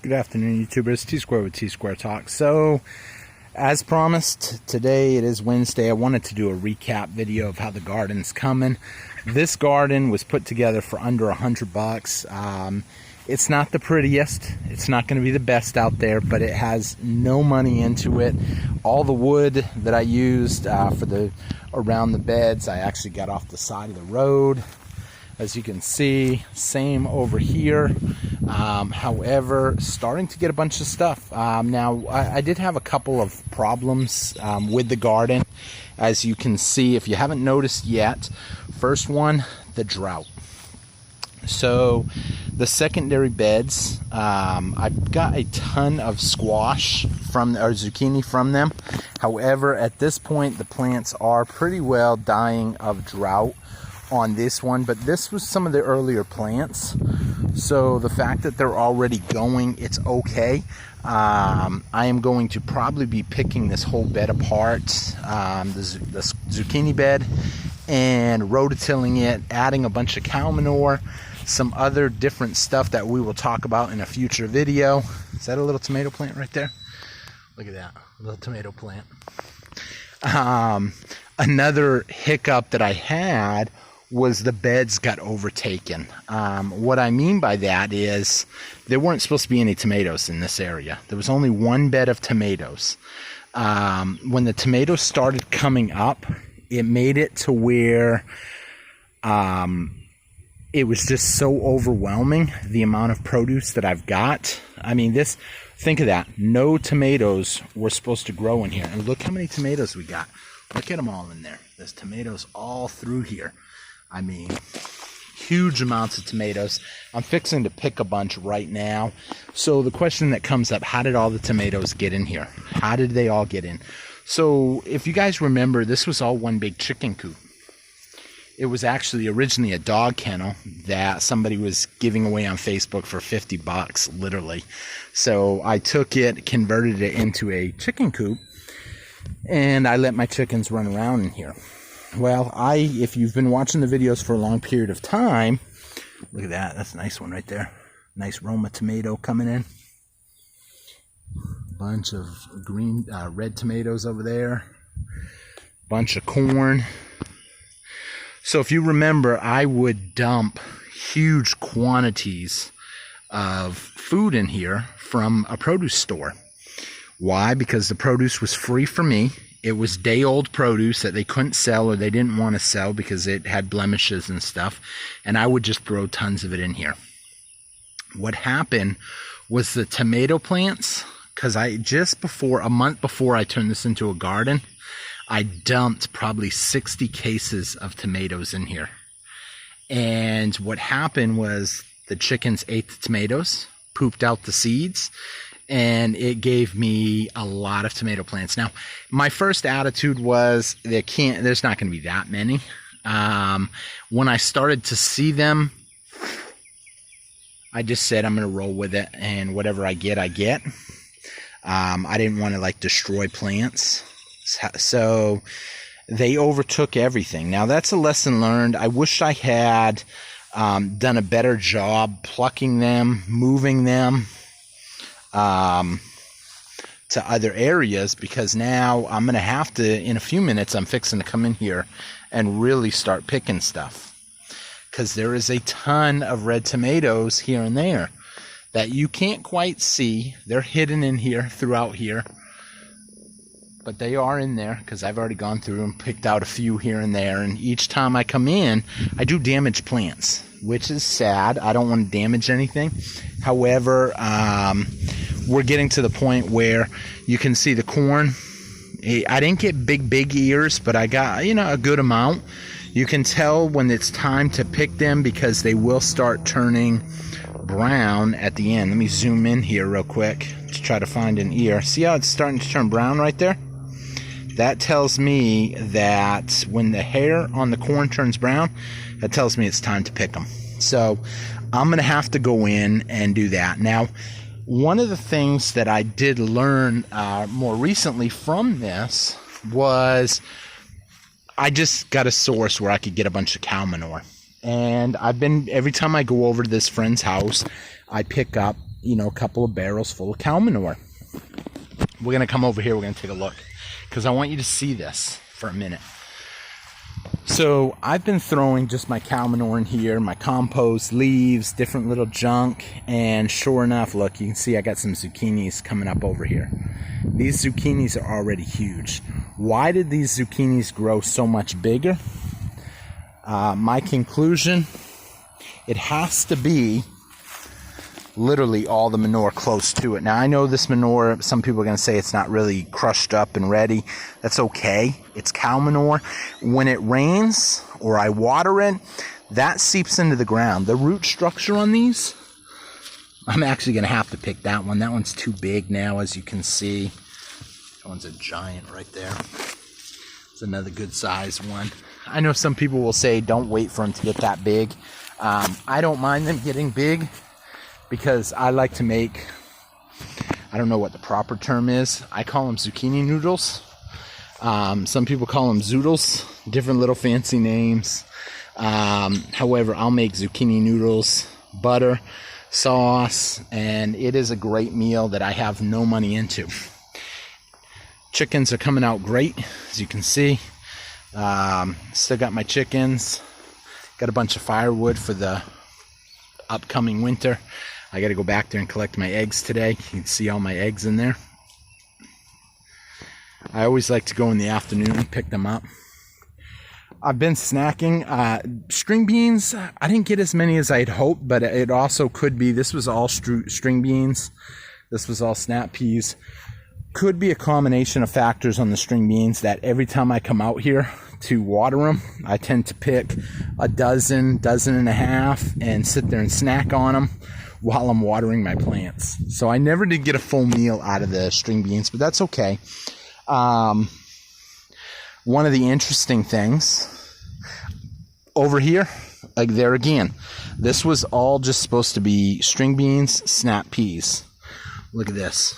Good afternoon, YouTubers. Tsquare with Tsquare Talk. So, as promised, today it is Wednesday. I wanted to do a recap video of how the garden's coming. This garden was put together for under $100. It's not the prettiest. It's not going to be the best out there, but it has no money into it. All the wood that I used for the around the beds, I actually got off the side of the road. As you can see, same over here. However, starting to get a bunch of stuff. Now, I did have a couple of problems with the garden. As you can see, if you haven't noticed yet, first one, the drought. So, the secondary beds, I've got a ton of squash or zucchini from them. However, at this point, the plants are pretty well dying of drought on this one, but this was some of the earlier plants, so the fact that they're already going, it's okay. I am going to probably be picking this whole bed apart, the zucchini bed, and rototilling it, adding a bunch of cow manure, some other different stuff that we will talk about in a future video. Is that a little tomato plant right there? Look at that, a little tomato plant. Another hiccup that I had was the beds got overtaken. What I mean by that is there weren't supposed to be any tomatoes in this area. There was only one bed of tomatoes. When the tomatoes started coming up, it made it to where it was just so overwhelming, the amount of produce that I've got. I mean, think of that. No tomatoes were supposed to grow in here. And look how many tomatoes we got. Look at them all in there. There's tomatoes all through here. I mean, huge amounts of tomatoes. I'm fixing to pick a bunch right now. So the question that comes up, how did all the tomatoes get in here? How did they all get in? So if you guys remember, this was all one big chicken coop. It was actually originally a dog kennel that somebody was giving away on Facebook for 50 bucks, literally. So I took it, converted it into a chicken coop, and I let my chickens run around in here. Well, if you've been watching the videos for a long period of time, look at that. That's a nice one right there. Nice Roma tomato coming in. Bunch of red tomatoes over there. Bunch of corn. So if you remember, I would dump huge quantities of food in here from a produce store. Why? Because the produce was free for me. It was day-old produce that they couldn't sell or they didn't want to sell because it had blemishes and stuff. And I would just throw tons of it in here. What happened was the tomato plants, because a month before I turned this into a garden, I dumped probably 60 cases of tomatoes in here. And what happened was the chickens ate the tomatoes, pooped out the seeds, and it gave me a lot of tomato plants. Now, my first attitude was there's not going to be that many. When I started to see them, I just said I'm going to roll with it, and whatever I get, I get. I didn't want to destroy plants. So they overtook everything. Now, that's a lesson learned. I wish I had done a better job plucking them, moving them to other areas, because now I'm going to have to, in a few minutes, I'm fixing to come in here and really start picking stuff, because there is a ton of red tomatoes here and there that you can't quite see. They're hidden in here, throughout here, but they are in there because I've already gone through and picked out a few here and there, and each time I come in, I do damage plants, which is sad. I don't want to damage anything. However, we're getting to the point where you can see the corn. I didn't get big ears, but I got, a good amount. You can tell when it's time to pick them because they will start turning brown at the end. Let me zoom in here real quick to try to find an ear. See how it's starting to turn brown right there? That tells me that when the hair on the corn turns brown, that tells me it's time to pick them. So I'm going to have to go in and do that. Now, one of the things that I did learn more recently from this was I just got a source where I could get a bunch of cow manure. And every time I go over to this friend's house, I pick up you know, a couple of barrels full of cow manure. We're going to come over here. We're going to take a look because I want you to see this for a minute. So I've been throwing just my cow manure in here, my compost, leaves, different little junk, and sure enough, look, you can see I got some zucchinis coming up over here. These zucchinis are already huge. Why did these zucchinis grow so much bigger? My conclusion, it has to be literally all the manure close to it. Now, I know this manure, some people are going to say it's not really crushed up and ready. That's okay. It's cow manure. When it rains or I water it, that seeps into the ground. The root structure on these, I'm actually going to have to pick that one. That one's too big now, as you can see. That one's a giant right there. It's another good sized one. I know some people will say don't wait for them to get that big. I don't mind them getting big, because I like to make, I don't know what the proper term is. I call them zucchini noodles. Some people call them zoodles, different little fancy names. However, I'll make zucchini noodles, butter, sauce, and it is a great meal that I have no money into. Chickens are coming out great, as you can see. Still got my chickens. Got a bunch of firewood for the upcoming winter. I got to go back there and collect my eggs today. You can see all my eggs in there. I always like to go in the afternoon and pick them up. I've been snacking. String beans, I didn't get as many as I'd hoped, but it also could be, this was all string beans. This was all snap peas. Could be a combination of factors on the string beans that every time I come out here to water them, I tend to pick a dozen and a half and sit there and snack on them while I'm watering my plants. So I never did get a full meal out of the string beans, but that's okay. One of the interesting things over here, like there again, this was all just supposed to be string beans, snap peas. Look at this.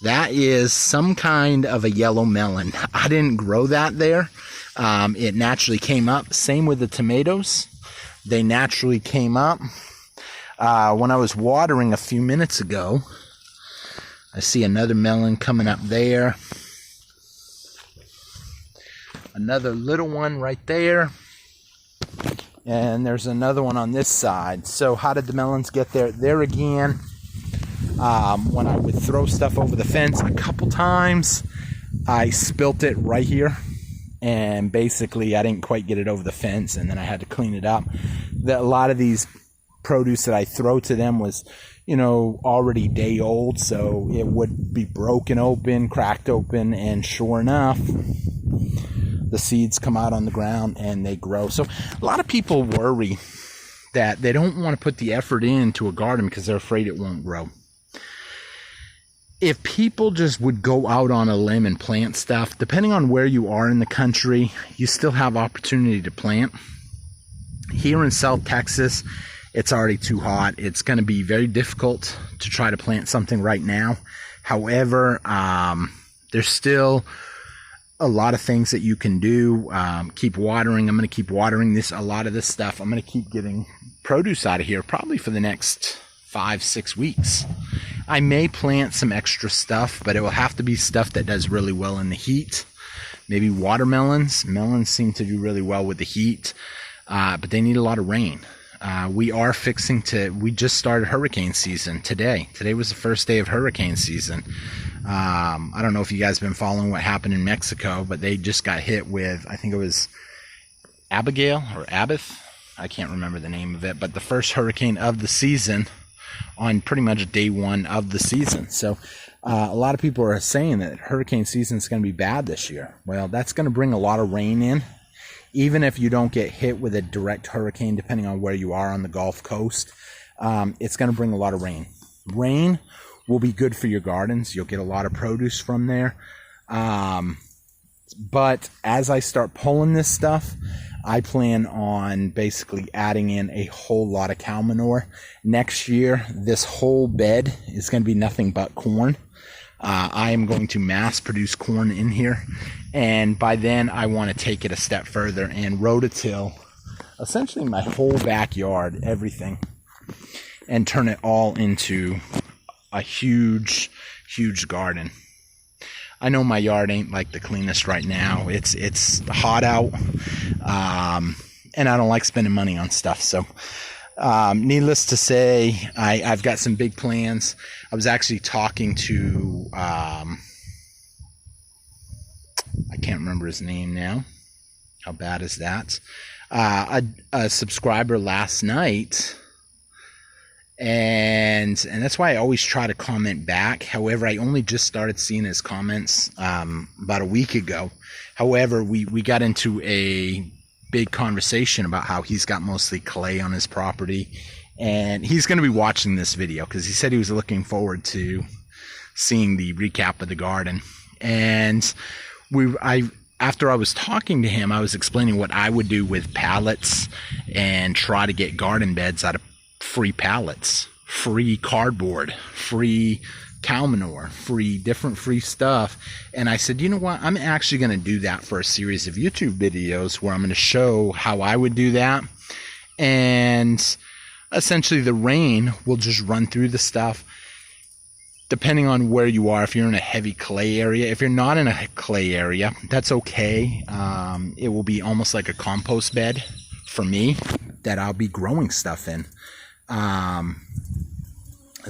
That is some kind of a yellow melon. I didn't grow that there. It naturally came up. Same with the tomatoes. They naturally came up. When I was watering a few minutes ago, I see another melon coming up there. Another little one right there. And there's another one on this side. So how did the melons get there? There again, when I would throw stuff over the fence a couple times, I spilt it right here. And basically, I didn't quite get it over the fence, and then I had to clean it up. A lot of these produce that I throw to them was, you know, already day old, so it would be broken open, cracked open, and sure enough, the seeds come out on the ground and they grow. So a lot of people worry that they don't want to put the effort into a garden because they're afraid it won't grow. If people just would go out on a limb and plant stuff, depending on where you are in the country, you still have opportunity to plant. Here in South Texas, it's already too hot. It's going to be very difficult to try to plant something right now. However, there's still a lot of things that you can do. Keep watering. I'm going to keep watering a lot of this stuff. I'm going to keep getting produce out of here probably for the next 5-6 weeks. I may plant some extra stuff, but it will have to be stuff that does really well in the heat. Maybe watermelons. Melons seem to do really well with the heat, but they need a lot of rain. We just started hurricane season today. Today was the first day of hurricane season. I don't know if you guys have been following what happened in Mexico, but they just got hit with, I think it was Abigail or Abith. I can't remember the name of it, but the first hurricane of the season on pretty much day one of the season. So a lot of people are saying that hurricane season is going to be bad this year. Well, that's going to bring a lot of rain in. Even if you don't get hit with a direct hurricane, depending on where you are on the Gulf Coast, it's going to bring a lot of rain. Rain will be good for your gardens. You'll get a lot of produce from there. But as I start pulling this stuff, I plan on basically adding in a whole lot of cow manure. Next year, this whole bed is going to be nothing but corn. I am going to mass produce corn in here, and by then I want to take it a step further and rototill essentially my whole backyard, everything. and turn it all into a huge garden. I know my yard ain't like the cleanest right now. It's hot out, and I don't like spending money on stuff. So needless to say, I've got some big plans. I was actually talking to I can't remember his name now. How bad is that? A subscriber last night, and that's why I always try to comment back. However, I only just started seeing his comments about a week ago. However, we got into a big conversation about how he's got mostly clay on his property, and he's going to be watching this video because he said he was looking forward to seeing the recap of the garden. And after I was talking to him, I was explaining what I would do with pallets and try to get garden beds out of free pallets, free cardboard, free cow manure, free stuff. And I said, you know what, I'm actually going to do that for a series of YouTube videos where I'm going to show how I would do that. And essentially the rain will just run through the stuff. Depending on where you are, if you're in a heavy clay area, if you're not in a clay area, that's okay. It will be almost like a compost bed for me that I'll be growing stuff in.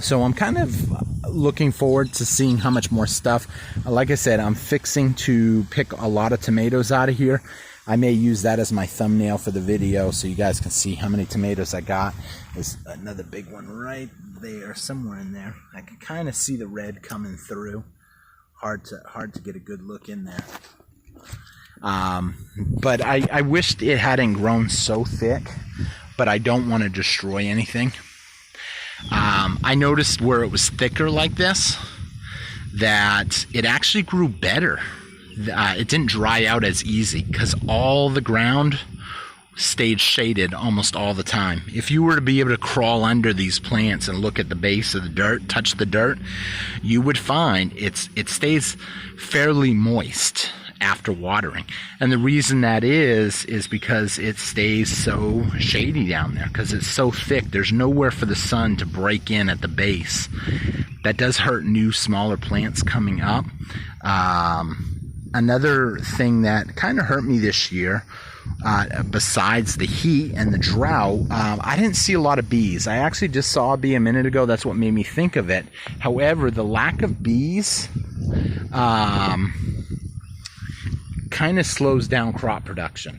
So I'm kind of looking forward to seeing how much more stuff. Like I said, I'm fixing to pick a lot of tomatoes out of here. I may use that as my thumbnail for the video so you guys can see how many tomatoes I got. There's another big one right there, somewhere in there. I can kind of see the red coming through. Hard to get a good look in there. But I wished it hadn't grown so thick, but I don't want to destroy anything. I noticed where it was thicker like this, that it actually grew better. It didn't dry out as easy because all the ground stayed shaded almost all the time. If you were to be able to crawl under these plants and look at the base of the dirt, touch the dirt, you would find it stays fairly moist after watering. And the reason that is because it stays so shady down there, because it's so thick. There's nowhere for the sun to break in at the base. That does hurt new, smaller plants coming up. Another thing that kind of hurt me this year, besides the heat and the drought, I didn't see a lot of bees. I actually just saw a bee a minute ago. That's what made me think of it. However, the lack of bees kind of slows down crop production.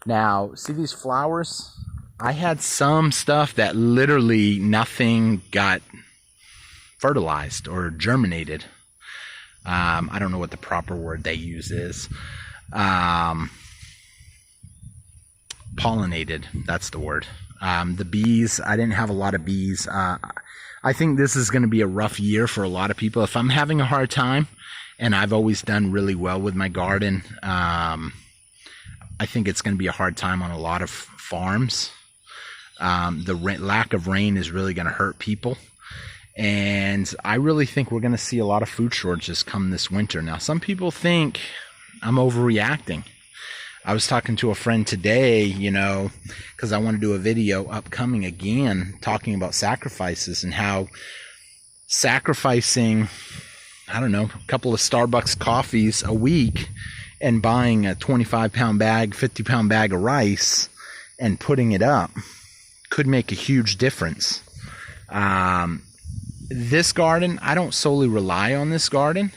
Now, see these flowers? I had some stuff that literally nothing got fertilized or germinated. I don't know what the proper word they use is. Pollinated, that's the word. The bees, I didn't have a lot of bees. I think this is going to be a rough year for a lot of people. If I'm having a hard time, and I've always done really well with my garden, I think it's going to be a hard time on a lot of farms. The lack of rain is really going to hurt people. And I really think we're going to see a lot of food shortages come this winter. Now, some people think I'm overreacting. I was talking to a friend today, you know, because I want to do a video upcoming again talking about sacrifices and how sacrificing, I don't know, a couple of Starbucks coffees a week and buying a 25-pound bag, 50-pound bag of rice and putting it up could make a huge difference. This garden, I don't solely rely on this garden.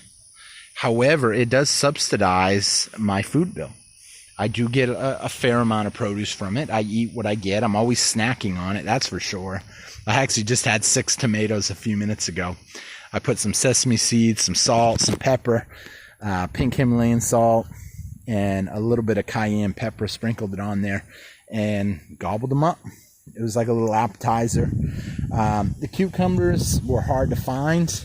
However, it does subsidize my food bill. I do get a fair amount of produce from it. I eat what I get. I'm always snacking on it, that's for sure. I actually just had 6 tomatoes a few minutes ago. I put some sesame seeds, some salt, some pepper, pink Himalayan salt, and a little bit of cayenne pepper, sprinkled it on there, and gobbled them up. It was like a little appetizer. The cucumbers were hard to find.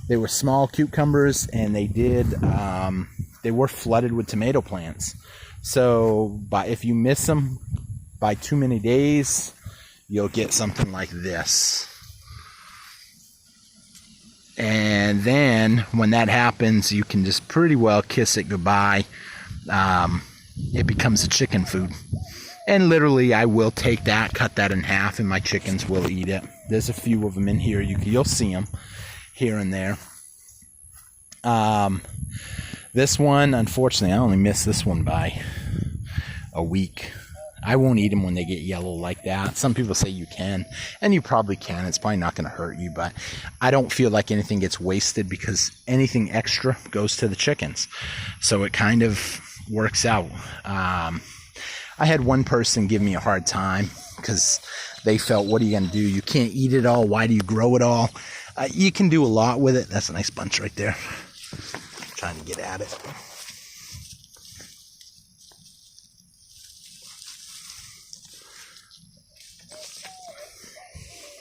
They were small cucumbers, and they were flooded with tomato plants. So if you miss them by too many days, you'll get something like this. And then when that happens, you can just pretty well kiss it goodbye. It becomes a chicken food. And literally, I will take that, cut that in half, and my chickens will eat it. There's a few of them in here. You'll see them here and there. This one, unfortunately, I only missed this one by a week. I won't eat them when they get yellow like that. Some people say you can, and you probably can. It's probably not going to hurt you, but I don't feel like anything gets wasted because anything extra goes to the chickens. So it kind of works out. I had one person give me a hard time because they felt, what are you going to do? You can't eat it all. Why do you grow it all? You can do a lot with it. That's a nice bunch right there. Trying to get at it.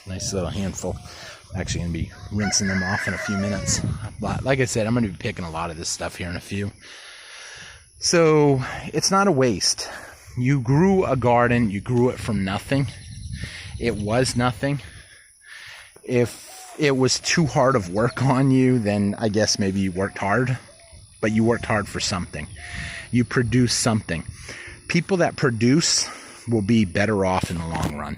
Nice little handful. I'm actually going to be rinsing them off in a few minutes. But like I said, I'm going to be picking a lot of this stuff here in a few. So it's not a waste. You grew a garden. You grew it from nothing. It was nothing. If it was too hard of work on you, then I guess maybe you worked hard. But you worked hard for something. You produced something. People that produce will be better off in the long run.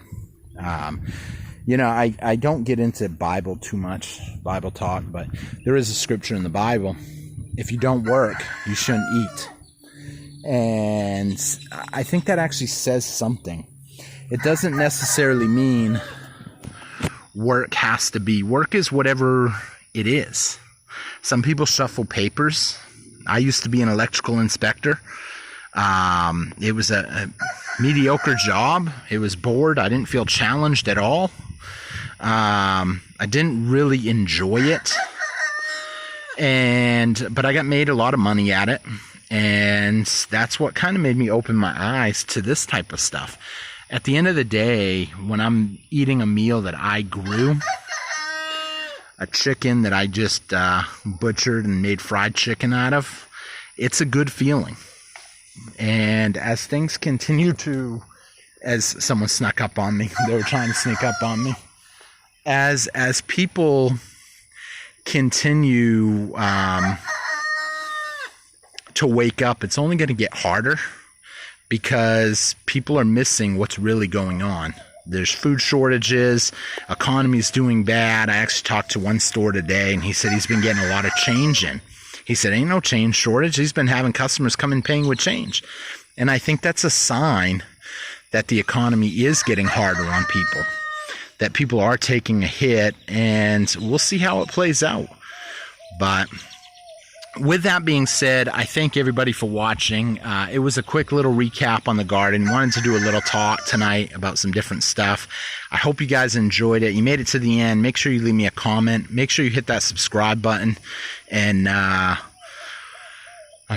You know, I don't get into Bible too much, Bible talk, but there is a scripture in the Bible. If you don't work, you shouldn't eat. And I think that actually says something. It doesn't necessarily mean work has to be. Work is whatever it is. Some people shuffle papers. I used to be an electrical inspector. It was a mediocre job. It was bored. I didn't feel challenged at all. I didn't really enjoy it. But I got made a lot of money at it. And that's what kind of made me open my eyes to this type of stuff. At the end of the day, when I'm eating a meal that I grew, a chicken that I just butchered and made fried chicken out of, it's a good feeling. And as things continue to, as someone snuck up on me, they were trying to sneak up on me. As people continue to wake up, it's only going to get harder because people are missing what's really going on. There's food shortages, economy's doing bad. I actually talked to one store today, and he said he's been getting a lot of change in. He said, ain't no change shortage. He's been having customers come in paying with change. And I think that's a sign that the economy is getting harder on people, that people are taking a hit, and we'll see how it plays out. But with that being said, I thank everybody for watching. It was a quick little recap on the garden. Wanted to do a little talk tonight about some different stuff. I hope you guys enjoyed it. You made it to the end. Make sure you leave me a comment. Make sure you hit that subscribe button. And I'm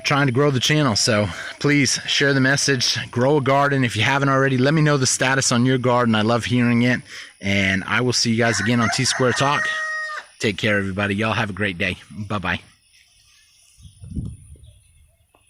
trying to grow the channel, so please share the message. Grow a garden. If you haven't already, let me know the status on your garden. I love hearing it. And I will see you guys again on Tsquare Talk. Take care, everybody. Y'all have a great day. Bye-bye.